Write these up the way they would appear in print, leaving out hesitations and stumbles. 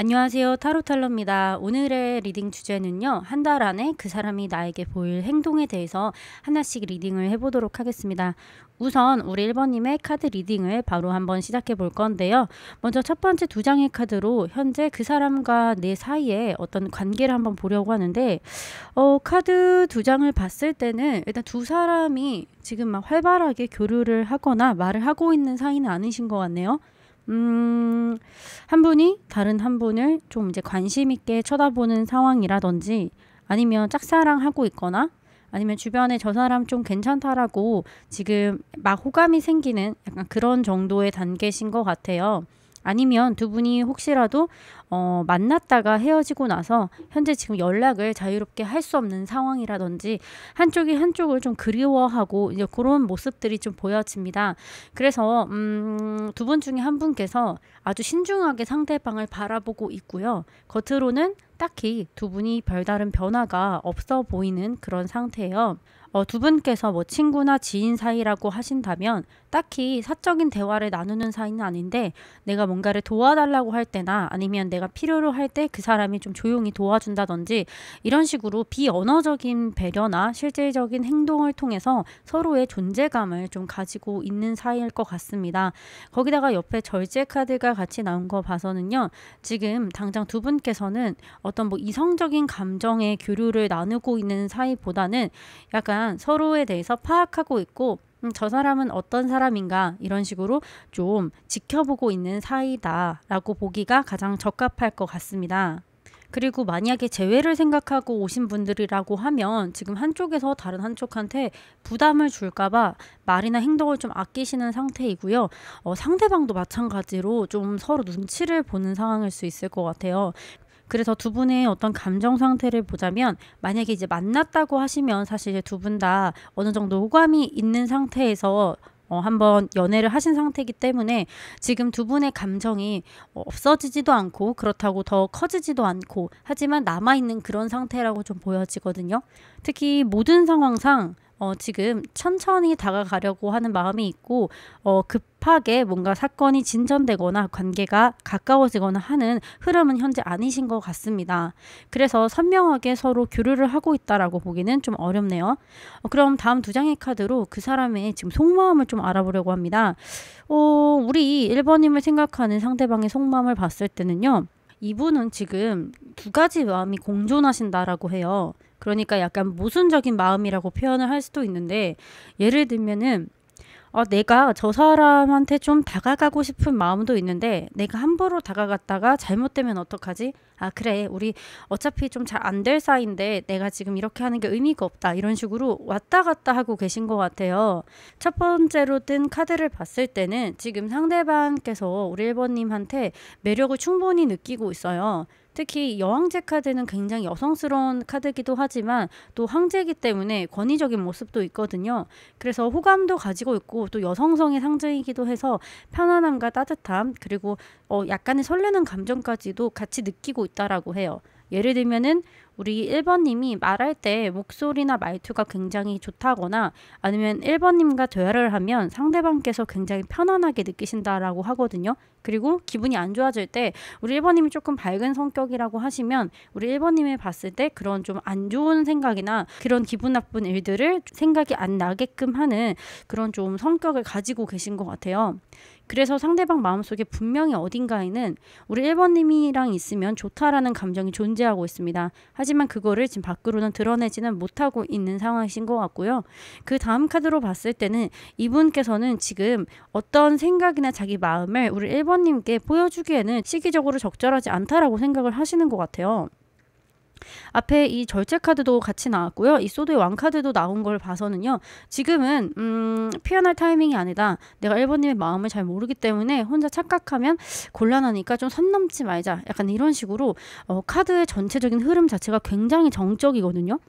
안녕하세요. 타로텔러입니다. 오늘의 리딩 주제는요. 한 달 안에 그 사람이 나에게 보일 행동에 대해서 하나씩 리딩을 해보도록 하겠습니다. 우선 우리 1번님의 카드 리딩을 바로 한번 시작해 볼 건데요. 먼저 첫 번째 두 장의 카드로 현재 그 사람과 내 사이에 어떤 관계를 한번 보려고 하는데 카드 두 장을 봤을 때는 일단 두 사람이 지금 막 활발하게 교류를 하거나 말을 하고 있는 사이는 아니신 것 같네요. 한 분이 다른 한 분을 좀 이제 관심 있게 쳐다보는 상황이라든지 아니면 짝사랑하고 있거나 아니면 주변에 저 사람 좀 괜찮다라고 지금 막 호감이 생기는 약간 그런 정도의 단계신 것 같아요. 아니면 두 분이 혹시라도 만났다가 헤어지고 나서 현재 지금 연락을 자유롭게 할 수 없는 상황이라든지 한쪽이 한쪽을 좀 그리워하고 이제 그런 모습들이 좀 보여집니다. 그래서 두 분 중에 한 분께서 아주 신중하게 상대방을 바라보고 있고요. 겉으로는 딱히 두 분이 별다른 변화가 없어 보이는 그런 상태예요. 두 분께서 뭐 친구나 지인 사이라고 하신다면 딱히 사적인 대화를 나누는 사이는 아닌데 내가 뭔가를 도와달라고 할 때나 아니면 내가 필요로 할 때 그 사람이 좀 조용히 도와준다든지 이런 식으로 비언어적인 배려나 실질적인 행동을 통해서 서로의 존재감을 좀 가지고 있는 사이일 것 같습니다. 거기다가 옆에 절제 카드가 같이 나온 거 봐서는요. 지금 당장 두 분께서는 어떤 뭐 이성적인 감정의 교류를 나누고 있는 사이보다는 약간 서로에 대해서 파악하고 있고 저 사람은 어떤 사람인가 이런 식으로 좀 지켜보고 있는 사이다라고 보기가 가장 적합할 것 같습니다. 그리고 만약에 재회를 생각하고 오신 분들이라고 하면 지금 한쪽에서 다른 한쪽한테 부담을 줄까봐 말이나 행동을 좀 아끼시는 상태이고요. 상대방도 마찬가지로 좀 서로 눈치를 보는 상황일 수 있을 것 같아요. 그래서 두 분의 어떤 감정 상태를 보자면 만약에 이제 만났다고 하시면 사실 두 분 다 어느 정도 호감이 있는 상태에서 한번 연애를 하신 상태이기 때문에 지금 두 분의 감정이 없어지지도 않고 그렇다고 더 커지지도 않고 하지만 남아있는 그런 상태라고 좀 보여지거든요. 특히 모든 상황상 지금 천천히 다가가려고 하는 마음이 있고 급하게 뭔가 사건이 진전되거나 관계가 가까워지거나 하는 흐름은 현재 아니신 것 같습니다. 그래서 선명하게 서로 교류를 하고 있다라고 보기는 좀 어렵네요. 그럼 다음 두 장의 카드로 그 사람의 지금 속마음을 좀 알아보려고 합니다. 우리 1번님을 생각하는 상대방의 속마음을 봤을 때는요. 이분은 지금 두 가지 마음이 공존하신다라고 해요. 그러니까 약간 모순적인 마음이라고 표현을 할 수도 있는데 예를 들면은 내가 저 사람한테 좀 다가가고 싶은 마음도 있는데 내가 함부로 다가갔다가 잘못되면 어떡하지? 그래 우리 어차피 좀 잘 안 될 사이인데 내가 지금 이렇게 하는 게 의미가 없다 이런 식으로 왔다 갔다 하고 계신 것 같아요. 첫 번째로 뜬 카드를 봤을 때는 지금 상대방께서 우리 1번님한테 매력을 충분히 느끼고 있어요. 특히 여왕제 카드는 굉장히 여성스러운 카드이기도 하지만 또 황제이기 때문에 권위적인 모습도 있거든요. 그래서 호감도 가지고 있고 또 여성성의 상징이기도 해서 편안함과 따뜻함 그리고 약간의 설레는 감정까지도 같이 느끼고 있다라고 해요. 예를 들면은 우리 1번님이 말할 때 목소리나 말투가 굉장히 좋다거나 아니면 1번님과 대화를 하면 상대방께서 굉장히 편안하게 느끼신다라고 하거든요. 그리고 기분이 안 좋아질 때 우리 1번님이 조금 밝은 성격이라고 하시면 우리 1번님이 봤을 때 그런 좀 안 좋은 생각이나 그런 기분 나쁜 일들을 생각이 안 나게끔 하는 그런 좀 성격을 가지고 계신 것 같아요. 그래서 상대방 마음속에 분명히 어딘가에는 우리 1번님이랑 있으면 좋다라는 감정이 존재하고 있습니다. 하지만 그거를 지금 밖으로는 드러내지는 못하고 있는 상황이신 것 같고요. 그 다음 카드로 봤을 때는 이분께서는 지금 어떤 생각이나 자기 마음을 우리 1번님께 보여주기에는 시기적으로 적절하지 않다라고 생각을 하시는 것 같아요. 앞에 이 절제 카드도 같이 나왔고요. 이 소드의 왕 카드도 나온 걸 봐서는요. 지금은 표현할 타이밍이 아니다. 내가 1번님의 마음을 잘 모르기 때문에 혼자 착각하면 곤란하니까 좀 선 넘지 말자. 약간 이런 식으로 카드의 전체적인 흐름 자체가 굉장히 정적이거든요.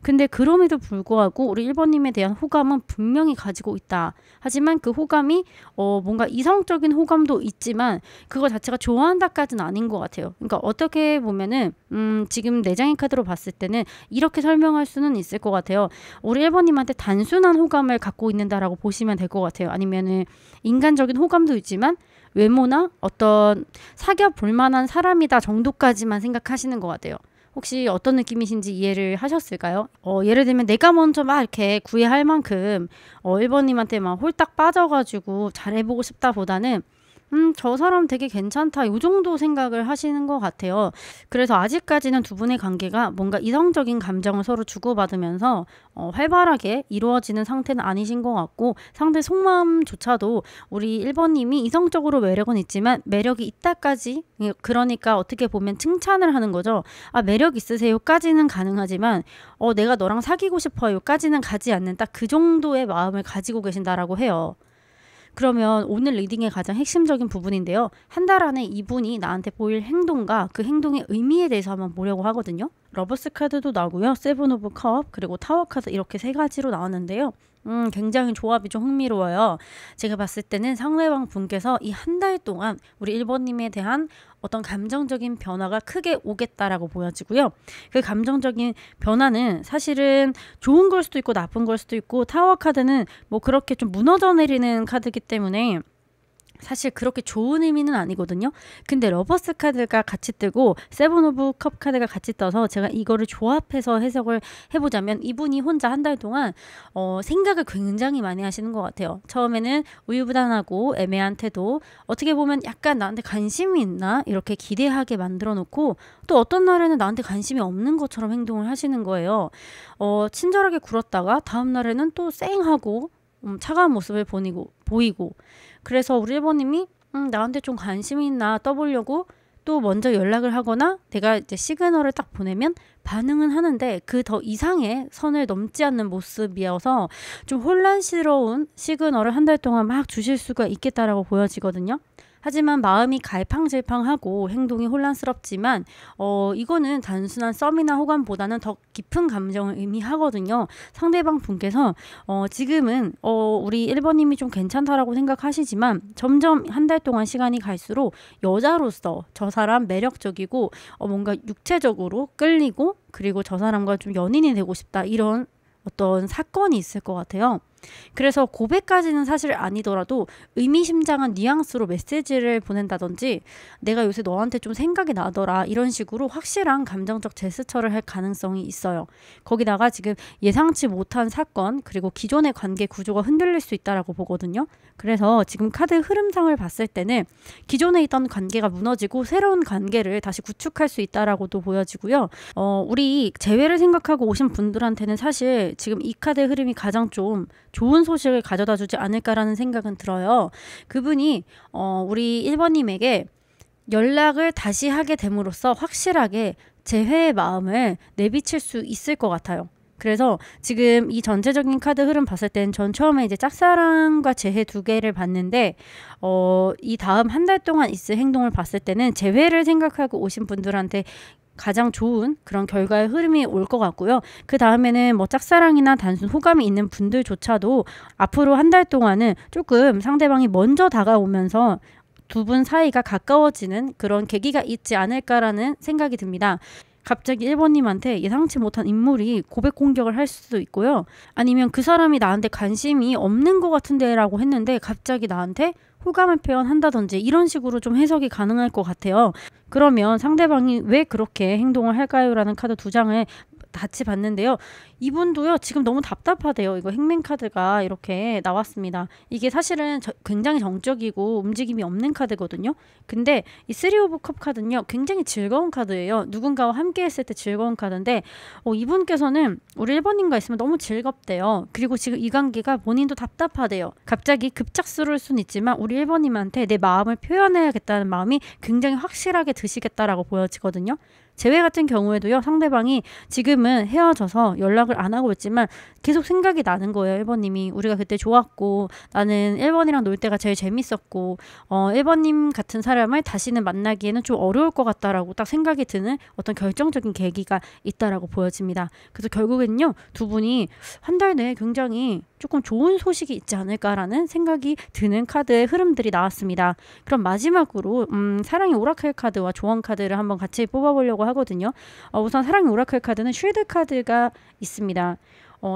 근데 그럼에도 불구하고 우리 1번님에 대한 호감은 분명히 가지고 있다. 하지만 그 호감이 뭔가 이성적인 호감도 있지만 그거 자체가 좋아한다까지는 아닌 것 같아요. 그러니까 어떻게 보면은 지금 4장의 카드로 봤을 때는 이렇게 설명할 수는 있을 것 같아요. 우리 1번님한테 단순한 호감을 갖고 있는다라고 보시면 될 것 같아요. 아니면은 인간적인 호감도 있지만 외모나 어떤 사귀어 볼 만한 사람이다 정도까지만 생각하시는 것 같아요. 혹시 어떤 느낌이신지 이해를 하셨을까요? 예를 들면 내가 먼저 막 이렇게 구애할 만큼 1번님한테 막 홀딱 빠져가지고 잘해보고 싶다 보다는 저 사람 되게 괜찮다. 요 정도 생각을 하시는 것 같아요. 그래서 아직까지는 두 분의 관계가 뭔가 이성적인 감정을 서로 주고받으면서 활발하게 이루어지는 상태는 아니신 것 같고, 상대 속마음조차도 우리 1번님이 이성적으로 매력은 있지만 매력이 있다까지, 그러니까 어떻게 보면 칭찬을 하는 거죠. 아, 매력 있으세요까지는 가능하지만 내가 너랑 사귀고 싶어요까지는 가지 않는 딱 그 정도의 마음을 가지고 계신다라고 해요. 그러면 오늘 리딩의 가장 핵심적인 부분인데요. 한 달 안에 이분이 나한테 보일 행동과 그 행동의 의미에 대해서 한번 보려고 하거든요. 러버스 카드도 나오고요. 세븐 오브 컵, 그리고 타워 카드, 이렇게 세 가지로 나왔는데요. 굉장히 조합이 좀 흥미로워요. 제가 봤을 때는 상대방 분께서 이 한 달 동안 우리 1번님에 대한 어떤 감정적인 변화가 크게 오겠다라고 보여지고요. 그 감정적인 변화는 사실은 좋은 걸 수도 있고 나쁜 걸 수도 있고, 타워 카드는 뭐 그렇게 좀 무너져 내리는 카드이기 때문에 사실 그렇게 좋은 의미는 아니거든요. 근데 러버스 카드가 같이 뜨고 세븐 오브 컵 카드가 같이 떠서 제가 이거를 조합해서 해석을 해보자면, 이분이 혼자 한 달 동안 생각을 굉장히 많이 하시는 것 같아요. 처음에는 우유부단하고 애매한 태도, 어떻게 보면 약간 나한테 관심이 있나 이렇게 기대하게 만들어 놓고, 또 어떤 날에는 나한테 관심이 없는 것처럼 행동을 하시는 거예요. 친절하게 굴었다가 다음 날에는 또 쌩하고 차가운 모습을 보이고, 그래서 우리 1번님이 나한테 좀 관심이 있나 떠보려고 또 먼저 연락을 하거나 내가 이제 시그널을 딱 보내면 반응은 하는데 그 더 이상의 선을 넘지 않는 모습이어서 좀 혼란스러운 시그널을 한 달 동안 막 주실 수가 있겠다라고 보여지거든요. 하지만 마음이 갈팡질팡하고 행동이 혼란스럽지만 이거는 단순한 썸이나 호감보다는 더 깊은 감정을 의미하거든요. 상대방 분께서 지금은 우리 1번님이 좀 괜찮다라고 생각하시지만 점점 한 달 동안 시간이 갈수록 여자로서 저 사람 매력적이고 뭔가 육체적으로 끌리고, 그리고 저 사람과 좀 연인이 되고 싶다, 이런 어떤 사건이 있을 것 같아요. 그래서 고백까지는 사실 아니더라도 의미심장한 뉘앙스로 메시지를 보낸다든지, 내가 요새 너한테 좀 생각이 나더라, 이런 식으로 확실한 감정적 제스처를 할 가능성이 있어요. 거기다가 지금 예상치 못한 사건, 그리고 기존의 관계 구조가 흔들릴 수 있다라고 보거든요. 그래서 지금 카드 흐름상을 봤을 때는 기존에 있던 관계가 무너지고 새로운 관계를 다시 구축할 수 있다라고도 보여지고요. 우리 재회를 생각하고 오신 분들한테는 사실 지금 이 카드의 흐름이 가장 좀 좋은 소식을 가져다 주지 않을까라는 생각은 들어요. 그분이 우리 1번님에게 연락을 다시 하게 됨으로써 확실하게 재회의 마음을 내비칠 수 있을 것 같아요. 그래서 지금 이 전체적인 카드 흐름 봤을 땐 전 처음에 이제 짝사랑과 재회 두 개를 봤는데 이 다음 한 달 동안 있을 행동을 봤을 때는 재회를 생각하고 오신 분들한테 가장 좋은 그런 결과의 흐름이 올 것 같고요. 그 다음에는 뭐 짝사랑이나 단순 호감이 있는 분들조차도 앞으로 한 달 동안은 조금 상대방이 먼저 다가오면서 두 분 사이가 가까워지는 그런 계기가 있지 않을까라는 생각이 듭니다. 갑자기 1번님한테 예상치 못한 인물이 고백 공격을 할 수도 있고요. 아니면 그 사람이 나한테 관심이 없는 것 같은데 라고 했는데 갑자기 나한테 호감을 표현한다든지, 이런 식으로 좀 해석이 가능할 것 같아요. 그러면 상대방이 왜 그렇게 행동을 할까요? 라는 카드 두 장을 같이 봤는데요. 이분도요, 지금 너무 답답하대요. 이거 행맨 카드가 이렇게 나왔습니다. 이게 사실은 굉장히 정적이고 움직임이 없는 카드거든요. 근데 이 쓰리 오브 컵 카드는요, 굉장히 즐거운 카드예요. 누군가와 함께 했을 때 즐거운 카드인데 이분께서는 우리 1번님과 있으면 너무 즐겁대요. 그리고 지금 이 관계가 본인도 답답하대요. 갑자기 급작스러울 수는 있지만 우리 1번님한테 내 마음을 표현해야겠다는 마음이 굉장히 확실하게 드시겠다라고 보여지거든요. 재회 같은 경우에도요, 상대방이 지금은 헤어져서 연락을 안 하고 있지만 계속 생각이 나는 거예요. 1번님이 우리가 그때 좋았고 나는 1번이랑 놀 때가 제일 재밌었고 1번님 같은 사람을 다시는 만나기에는 좀 어려울 것 같다라고 딱 생각이 드는 어떤 결정적인 계기가 있다라고 보여집니다. 그래서 결국엔요, 두 분이 한 달 내에 굉장히 조금 좋은 소식이 있지 않을까라는 생각이 드는 카드의 흐름들이 나왔습니다. 그럼 마지막으로 사랑의 오라클 카드와 조언 카드를 한번 같이 뽑아보려고 하거든요. 우선 사랑의 오라클 카드는 쉴드 카드가 있습니다.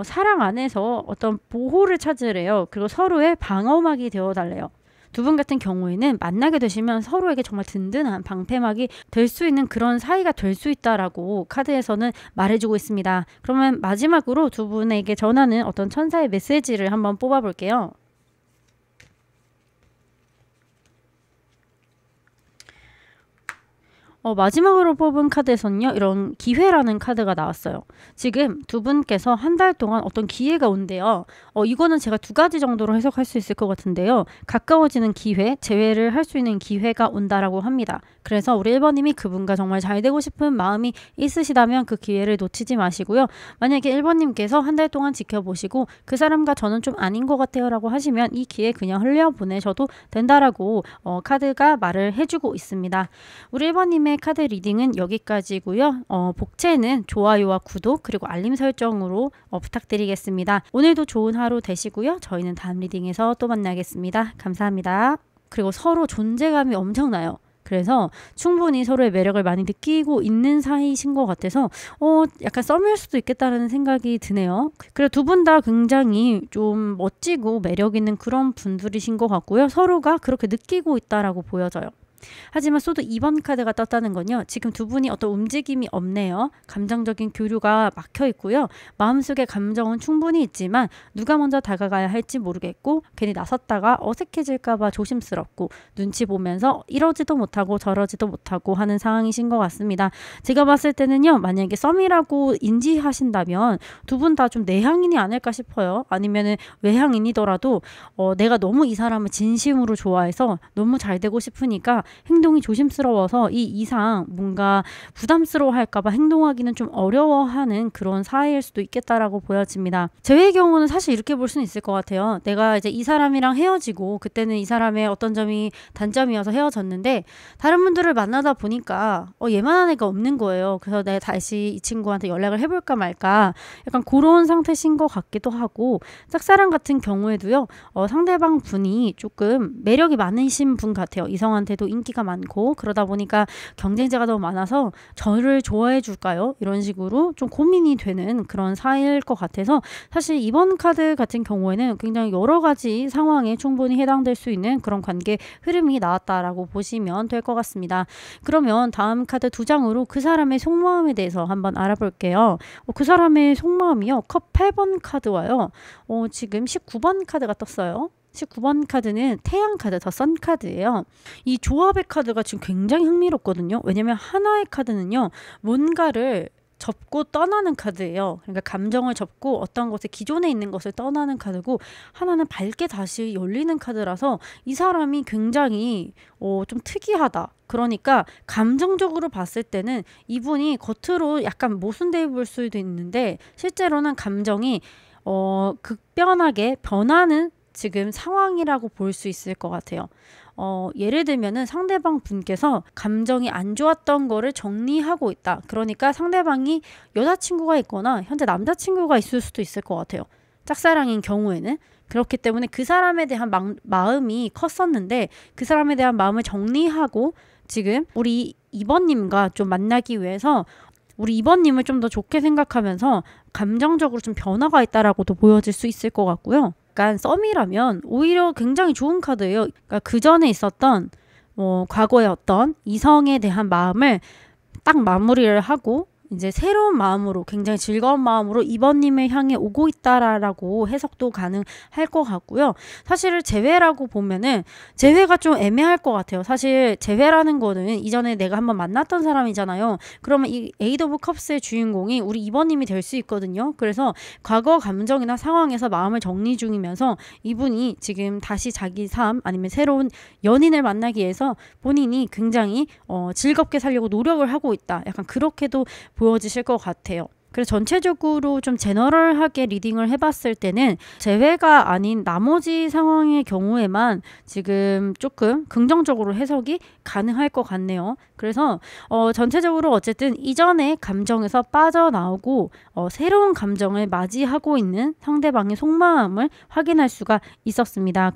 사랑 안에서 어떤 보호를 찾으래요. 그리고 서로의 방어막이 되어달래요. 두 분 같은 경우에는 만나게 되시면 서로에게 정말 든든한 방패막이 될 수 있는 그런 사이가 될 수 있다라고 카드에서는 말해주고 있습니다. 그러면 마지막으로 두 분에게 전하는 어떤 천사의 메시지를 한번 뽑아볼게요. 마지막으로 뽑은 카드에서는요, 이런 기회라는 카드가 나왔어요. 지금 두 분께서 한 달 동안 어떤 기회가 온대요. 이거는 제가 두 가지 정도로 해석할 수 있을 것 같은데요. 가까워지는 기회, 재회를 할 수 있는 기회가 온다라고 합니다. 그래서 우리 1번님이 그분과 정말 잘 되고 싶은 마음이 있으시다면 그 기회를 놓치지 마시고요. 만약에 1번님께서 한 달 동안 지켜보시고 그 사람과 저는 좀 아닌 것 같아요 라고 하시면 이 기회 그냥 흘려보내셔도 된다라고 카드가 말을 해주고 있습니다. 우리 1번님의 카드 리딩은 여기까지고요. 복채는 좋아요와 구독 그리고 알림 설정으로 부탁드리겠습니다. 오늘도 좋은 하루 되시고요. 저희는 다음 리딩에서 또 만나겠습니다. 감사합니다. 그리고 서로 존재감이 엄청나요. 그래서 충분히 서로의 매력을 많이 느끼고 있는 사이신 것 같아서 약간 썸일 수도 있겠다는 생각이 드네요. 그리고 두 분 다 굉장히 좀 멋지고 매력 있는 그런 분들이신 것 같고요. 서로가 그렇게 느끼고 있다라고 보여져요. 하지만 소드 2번 카드가 떴다는 건요. 지금 두 분이 어떤 움직임이 없네요. 감정적인 교류가 막혀 있고요. 마음속에 감정은 충분히 있지만 누가 먼저 다가가야 할지 모르겠고 괜히 나섰다가 어색해질까 봐 조심스럽고 눈치 보면서 이러지도 못하고 저러지도 못하고 하는 상황이신 것 같습니다. 제가 봤을 때는요. 만약에 썸이라고 인지하신다면 두 분 다 좀 내향인이 아닐까 싶어요. 아니면은 외향인이더라도 내가 너무 이 사람을 진심으로 좋아해서 너무 잘 되고 싶으니까 행동이 조심스러워서 이 이상 뭔가 부담스러워할까봐 행동하기는 좀 어려워하는 그런 사이일 수도 있겠다라고 보여집니다. 제외의 경우는 사실 이렇게 볼 수는 있을 것 같아요. 내가 이제 이 사람이랑 헤어지고 그때는 이 사람의 어떤 점이 단점이어서 헤어졌는데 다른 분들을 만나다 보니까 얘만한 애가 없는 거예요. 그래서 내가 다시 이 친구한테 연락을 해볼까 말까 약간 그런 상태신 것 같기도 하고 짝사랑 같은 경우에도요. 상대방 분이 조금 매력이 많으신 분 같아요. 이성한테도 인기가 많고 그러다 보니까 경쟁자가 너무 많아서 저를 좋아해 줄까요? 이런 식으로 좀 고민이 되는 그런 사이일 것 같아서 사실 이번 카드 같은 경우에는 굉장히 여러 가지 상황에 충분히 해당될 수 있는 그런 관계 흐름이 나왔다라고 보시면 될 것 같습니다. 그러면 다음 카드 두 장으로 그 사람의 속마음에 대해서 한번 알아볼게요. 그 사람의 속마음이요. 컵 8번 카드와요. 지금 19번 카드가 떴어요. 19번 카드는 태양 카드, 더 선 카드예요. 이 조합의 카드가 지금 굉장히 흥미롭거든요. 왜냐면 하나의 카드는요. 뭔가를 접고 떠나는 카드예요. 그러니까 감정을 접고 어떤 것에 기존에 있는 것을 떠나는 카드고 하나는 밝게 다시 열리는 카드라서 이 사람이 굉장히 좀 특이하다. 그러니까 감정적으로 봤을 때는 이분이 겉으로 약간 모순돼 볼 수도 있는데 실제로는 감정이 극변하게 변하는 지금 상황이라고 볼 수 있을 것 같아요. 예를 들면은 상대방 분께서 감정이 안 좋았던 거를 정리하고 있다. 그러니까 상대방이 여자친구가 있거나 현재 남자친구가 있을 수도 있을 것 같아요. 짝사랑인 경우에는. 그렇기 때문에 그 사람에 대한 마음이 컸었는데 그 사람에 대한 마음을 정리하고 지금 우리 2번님과 좀 만나기 위해서 우리 2번님을 좀 더 좋게 생각하면서 감정적으로 좀 변화가 있다라고도 보여질 수 있을 것 같고요. 약간 썸이라면 오히려 굉장히 좋은 카드예요. 그러니까 그 전에 있었던 과거의 어떤 이성에 대한 마음을 딱 마무리를 하고 이제 새로운 마음으로 굉장히 즐거운 마음으로 2번님을 향해 오고 있다라고 해석도 가능할 것 같고요. 사실 재회라고 보면은 재회가 좀 애매할 것 같아요. 사실 재회라는 거는 이전에 내가 한번 만났던 사람이잖아요. 그러면 이 에이드 오브 컵스의 주인공이 우리 2번님이 될 수 있거든요. 그래서 과거 감정이나 상황에서 마음을 정리 중이면서 이분이 지금 다시 자기 삶 아니면 새로운 연인을 만나기 위해서 본인이 굉장히 즐겁게 살려고 노력을 하고 있다. 약간 그렇게도 보여지실 것 같아요. 그래서 전체적으로 좀 제너럴하게 리딩을 해봤을 때는 재회가 아닌 나머지 상황의 경우에만 지금 조금 긍정적으로 해석이 가능할 것 같네요. 그래서 전체적으로 어쨌든 이전의 감정에서 빠져나오고 새로운 감정을 맞이하고 있는 상대방의 속마음을 확인할 수가 있었습니다.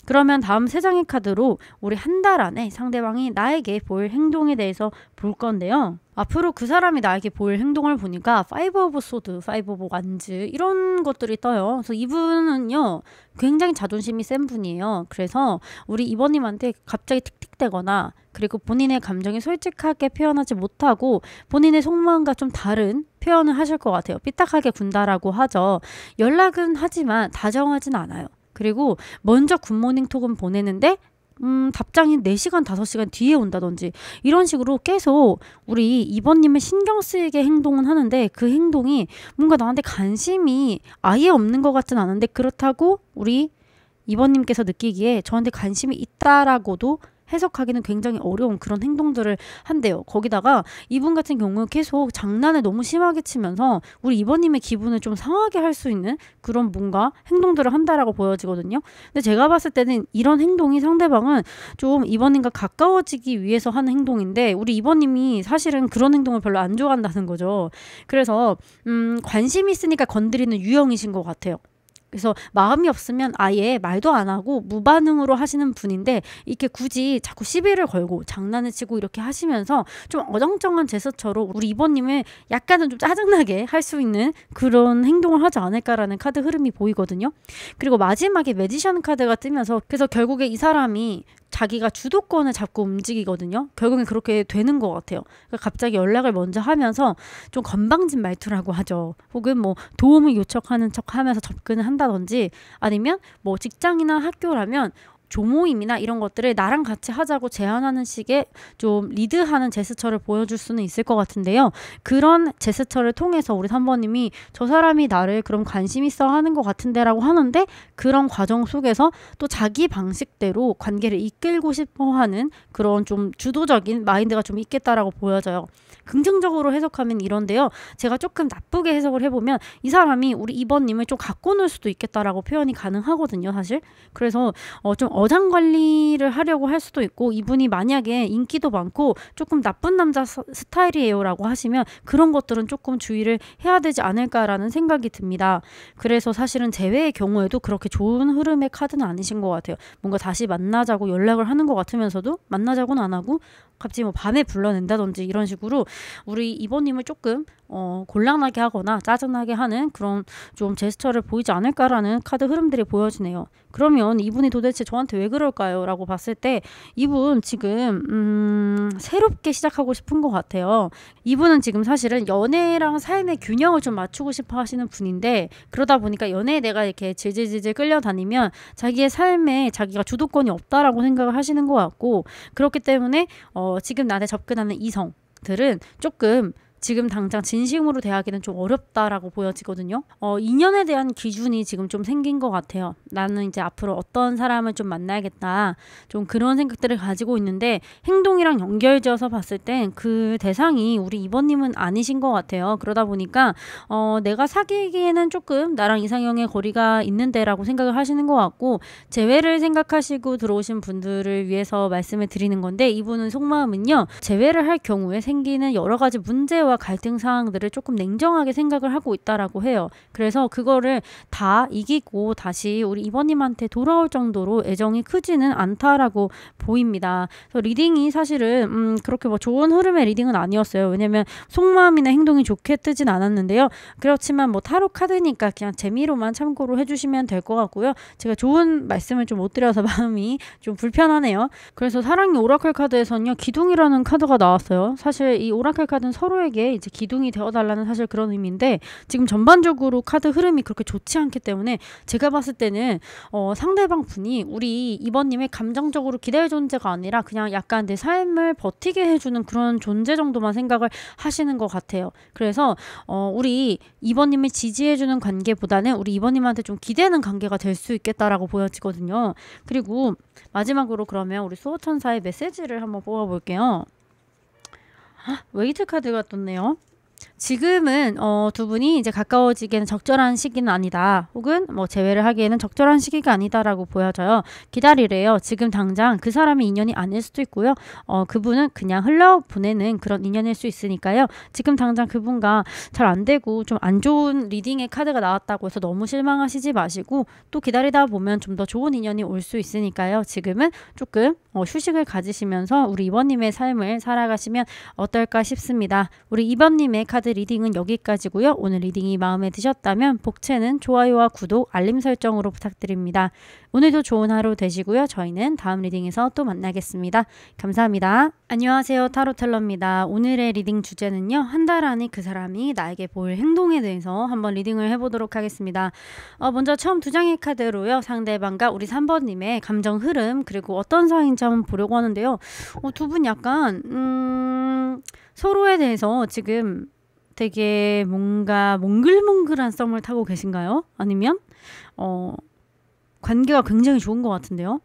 그러면 다음 세 장의 카드로 우리 한 달 안에 상대방이 나에게 보일 행동에 대해서 볼 건데요. 앞으로 그 사람이 나에게 보일 행동을 보니까 파이브 오브 소드, 파이브 오브 완즈 이런 것들이 떠요. 그래서 이분은요 굉장히 자존심이 센 분이에요. 그래서 우리 이번님한테 갑자기 틱틱대거나 그리고 본인의 감정이 솔직하게 표현하지 못하고 본인의 속마음과 좀 다른 표현을 하실 것 같아요. 삐딱하게 군다라고 하죠. 연락은 하지만 다정하진 않아요. 그리고 먼저 굿모닝 톡은 보내는데 답장이 4시간, 5시간 뒤에 온다든지 이런 식으로 계속 우리 이번님을 신경 쓰이게 행동은 하는데 그 행동이 뭔가 나한테 관심이 아예 없는 것 같진 않은데 그렇다고 우리 이번님께서 느끼기에 저한테 관심이 있다라고도 해석하기는 굉장히 어려운 그런 행동들을 한대요. 거기다가 이분 같은 경우 계속 장난을 너무 심하게 치면서 우리 이번님의 기분을 좀 상하게 할 수 있는 그런 뭔가 행동들을 한다라고 보여지거든요. 근데 제가 봤을 때는 이런 행동이 상대방은 좀 이번님과 가까워지기 위해서 하는 행동인데 우리 이번님이 사실은 그런 행동을 별로 안 좋아한다는 거죠. 그래서 관심이 있으니까 건드리는 유형이신 것 같아요. 그래서 마음이 없으면 아예 말도 안 하고 무반응으로 하시는 분인데 이렇게 굳이 자꾸 시비를 걸고 장난을 치고 이렇게 하시면서 좀 어정쩡한 제스처로 우리 이번님을 약간은 좀 짜증나게 할 수 있는 그런 행동을 하지 않을까라는 카드 흐름이 보이거든요. 그리고 마지막에 매지션 카드가 뜨면서 그래서 결국에 이 사람이 자기가 주도권을 잡고 움직이거든요. 결국엔 그렇게 되는 것 같아요. 그러니까 갑자기 연락을 먼저 하면서 좀 건방진 말투라고 하죠. 혹은 뭐 도움을 요청하는 척 하면서 접근을 한다든지 아니면 뭐 직장이나 학교라면 조모임이나 이런 것들을 나랑 같이 하자고 제안하는 식의 좀 리드하는 제스처를 보여줄 수는 있을 것 같은데요. 그런 제스처를 통해서 우리 3번님이 저 사람이 나를 그럼 관심 있어 하는 것 같은데 라고 하는데 그런 과정 속에서 또 자기 방식대로 관계를 이끌고 싶어 하는 그런 좀 주도적인 마인드가 좀 있겠다라고 보여져요. 긍정적으로 해석하면 이런데요. 제가 조금 나쁘게 해석을 해보면 이 사람이 우리 2번님을 좀 갖고 놀 수도 있겠다라고 표현이 가능하거든요. 사실. 그래서 좀 어장관리를 하려고 할 수도 있고 이분이 만약에 인기도 많고 조금 나쁜 남자 스타일이에요 라고 하시면 그런 것들은 조금 주의를 해야 되지 않을까라는 생각이 듭니다. 그래서 사실은 재회의 경우에도 그렇게 좋은 흐름의 카드는 아니신 것 같아요. 뭔가 다시 만나자고 연락을 하는 것 같으면서도 만나자고는 안 하고 갑자기 뭐 밤에 불러낸다든지 이런 식으로 우리 이번님을 조금 곤란하게 하거나 짜증나게 하는 그런 좀 제스처를 보이지 않을까라는 카드 흐름들이 보여지네요. 그러면 이분이 도대체 저한테 왜 그럴까요? 라고 봤을 때 이분 지금 새롭게 시작하고 싶은 것 같아요. 이분은 지금 사실은 연애랑 삶의 균형을 좀 맞추고 싶어 하시는 분인데 그러다 보니까 연애에 내가 이렇게 질질질질 끌려다니면 자기의 삶에 자기가 주도권이 없다라고 생각을 하시는 것 같고 그렇기 때문에 지금 나한테 접근하는 이성들은 조금 지금 당장 진심으로 대하기는 좀 어렵다라고 보여지거든요. 인연에 대한 기준이 지금 좀 생긴 것 같아요. 나는 이제 앞으로 어떤 사람을 좀 만나야겠다. 좀 그런 생각들을 가지고 있는데 행동이랑 연결지어서 봤을 땐 그 대상이 우리 이번님은 아니신 것 같아요. 그러다 보니까 내가 사귀기에는 조금 나랑 이상형의 거리가 있는데라고 생각을 하시는 것 같고 재회를 생각하시고 들어오신 분들을 위해서 말씀을 드리는 건데 이분은 속마음은요. 재회를 할 경우에 생기는 여러 가지 문제와 갈등 사항들을 조금 냉정하게 생각을 하고 있다라고 해요. 그래서 그거를 다 이기고 다시 우리 이번님한테 돌아올 정도로 애정이 크지는 않다라고 보입니다. 그래서 리딩이 사실은 그렇게 뭐 좋은 흐름의 리딩은 아니었어요. 왜냐면 속마음이나 행동이 좋게 뜨진 않았는데요. 그렇지만 뭐 타로 카드니까 그냥 재미로만 참고로 해주시면 될 것 같고요. 제가 좋은 말씀을 좀 못 드려서 마음이 좀 불편하네요. 그래서 사랑의 오라클 카드에서는요. 기둥이라는 카드가 나왔어요. 사실 이 오라클 카드는 서로에게 이제 기둥이 되어달라는 사실 그런 의미인데 지금 전반적으로 카드 흐름이 그렇게 좋지 않기 때문에 제가 봤을 때는 상대방 분이 우리 이번님의 감정적으로 기댈 존재가 아니라 그냥 약간 내 삶을 버티게 해주는 그런 존재 정도만 생각을 하시는 것 같아요. 그래서 우리 이번님을 지지해주는 관계보다는 우리 이번님한테 좀 기대는 관계가 될 수 있겠다라고 보여지거든요. 그리고 마지막으로 그러면 우리 수호천사의 메시지를 한번 뽑아볼게요. 웨이트 카드가 떴네요. 지금은 두 분이 이제 가까워지기에는 적절한 시기는 아니다. 혹은 뭐 재회를 하기에는 적절한 시기가 아니다라고 보여져요. 기다리래요. 지금 당장 그 사람이 인연이 아닐 수도 있고요. 그분은 그냥 흘려보내는 그런 인연일 수 있으니까요. 지금 당장 그분과 잘 안 되고 좀 안 좋은 리딩의 카드가 나왔다고 해서 너무 실망하시지 마시고 또 기다리다 보면 좀 더 좋은 인연이 올 수 있으니까요. 지금은 조금 휴식을 가지시면서 우리 이번님의 삶을 살아가시면 어떨까 싶습니다. 우리 이번님의 카드 리딩은 여기까지고요. 오늘 리딩이 마음에 드셨다면 복채는 좋아요와 구독, 알림 설정으로 부탁드립니다. 오늘도 좋은 하루 되시고요. 저희는 다음 리딩에서 또 만나겠습니다. 감사합니다. 안녕하세요. 타로텔러입니다. 오늘의 리딩 주제는요. 한 달 안에 그 사람이 나에게 보일 행동에 대해서 한번 리딩을 해보도록 하겠습니다. 먼저 처음 두 장의 카드로요. 상대방과 우리 3번님의 감정 흐름 그리고 어떤 상황인지 한번 보려고 하는데요. 두 분 약간 서로에 대해서 지금 되게 뭔가 몽글몽글한 썸을 타고 계신가요? 아니면 관계가 굉장히 좋은 것 같은데요.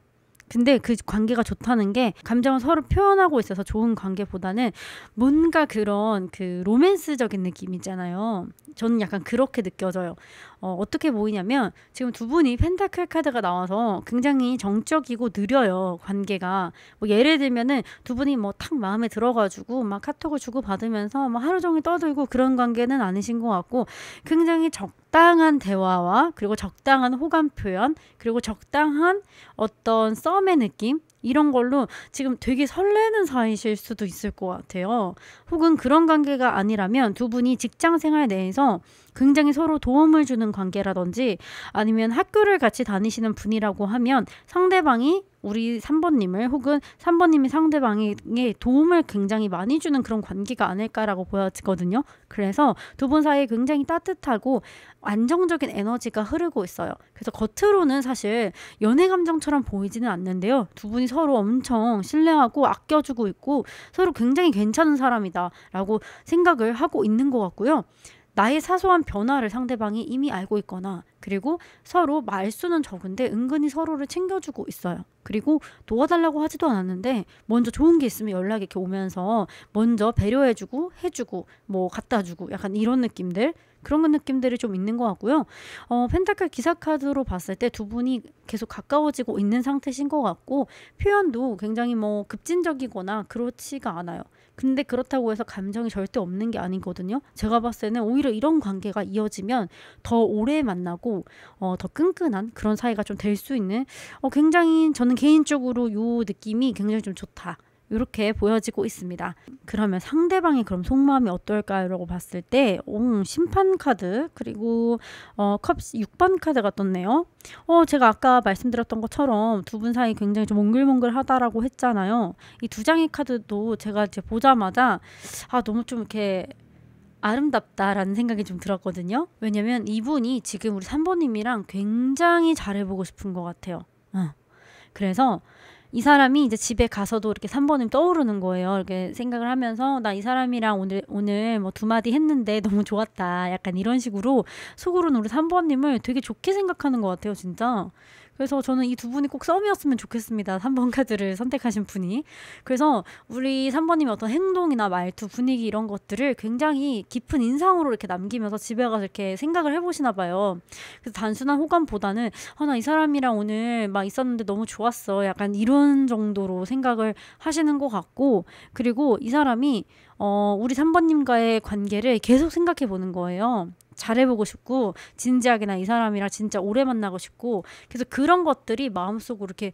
근데 그 관계가 좋다는 게 감정을 서로 표현하고 있어서 좋은 관계보다는 뭔가 그런 그 로맨스적인 느낌이잖아요. 저는 약간 그렇게 느껴져요. 어떻게 보이냐면 지금 두 분이 펜타클 카드가 나와서 굉장히 정적이고 느려요. 관계가. 뭐 예를 들면은 두 분이 뭐 탁 마음에 들어가지고 막 카톡을 주고받으면서 막 하루 종일 떠들고 그런 관계는 아니신 것 같고 굉장히 적당한 대화와 그리고 적당한 호감 표현 그리고 적당한 어떤 썸의 느낌 이런 걸로 지금 되게 설레는 사이실 수도 있을 것 같아요. 혹은 그런 관계가 아니라면 두 분이 직장 생활 내에서 굉장히 서로 도움을 주는 관계라든지 아니면 학교를 같이 다니시는 분이라고 하면 상대방이 우리 3번님을 혹은 3번님이 상대방에게 도움을 굉장히 많이 주는 그런 관계가 아닐까라고 보여지거든요. 그래서 두 분 사이에 굉장히 따뜻하고 안정적인 에너지가 흐르고 있어요. 그래서 겉으로는 사실 연애 감정처럼 보이지는 않는데요. 두 분이 서로 엄청 신뢰하고 아껴주고 있고 서로 굉장히 괜찮은 사람이다 라고 생각을 하고 있는 것 같고요. 나의 사소한 변화를 상대방이 이미 알고 있거나 그리고 서로 말수는 적은데 은근히 서로를 챙겨주고 있어요. 그리고 도와달라고 하지도 않았는데 먼저 좋은 게 있으면 연락이 이렇게 오면서 먼저 배려해주고 해주고 뭐 갖다주고 약간 이런 느낌들 그런 느낌들이 좀 있는 것 같고요. 펜타클 기사 카드로 봤을 때 두 분이 계속 가까워지고 있는 상태신 것 같고 표현도 굉장히 뭐 급진적이거나 그렇지가 않아요. 근데 그렇다고 해서 감정이 절대 없는 게 아니거든요. 제가 봤을 때는 오히려 이런 관계가 이어지면 더 오래 만나고 더 끈끈한 그런 사이가 좀 될 수 있는 굉장히 저는 개인적으로 요 느낌이 굉장히 좀 좋다. 이렇게 보여지고 있습니다. 그러면 상대방의 그럼 속마음이 어떨까요? 라고 봤을 때 심판 카드 그리고 컵 6번 카드가 떴네요. 제가 아까 말씀드렸던 것처럼 두 분 사이 굉장히 좀 몽글몽글하다라고 했잖아요. 이 두 장의 카드도 제가 이제 보자마자 너무 좀 이렇게 아름답다라는 생각이 좀 들었거든요. 왜냐면 이분이 지금 우리 3번님이랑 굉장히 잘해보고 싶은 것 같아요. 그래서 이 사람이 이제 집에 가서도 이렇게 3번님 떠오르는 거예요. 이렇게 생각을 하면서 나 이 사람이랑 오늘 뭐 두 마디 했는데 너무 좋았다. 약간 이런 식으로 속으로는 우리 3번님을 되게 좋게 생각하는 것 같아요. 진짜. 그래서 저는 이 두 분이 꼭 썸이었으면 좋겠습니다. 3번 카드를 선택하신 분이. 그래서 우리 3번님의 어떤 행동이나 말투, 분위기 이런 것들을 굉장히 깊은 인상으로 이렇게 남기면서 집에 가서 이렇게 생각을 해보시나 봐요. 그래서 단순한 호감보다는 나 이 사람이랑 오늘 막 있었는데 너무 좋았어. 약간 이런 정도로 생각을 하시는 것 같고 그리고 이 사람이 우리 3번님과의 관계를 계속 생각해 보는 거예요. 잘해보고 싶고 진지하게나 이 사람이랑 진짜 오래 만나고 싶고 그래서 그런 것들이 마음속으로 이렇게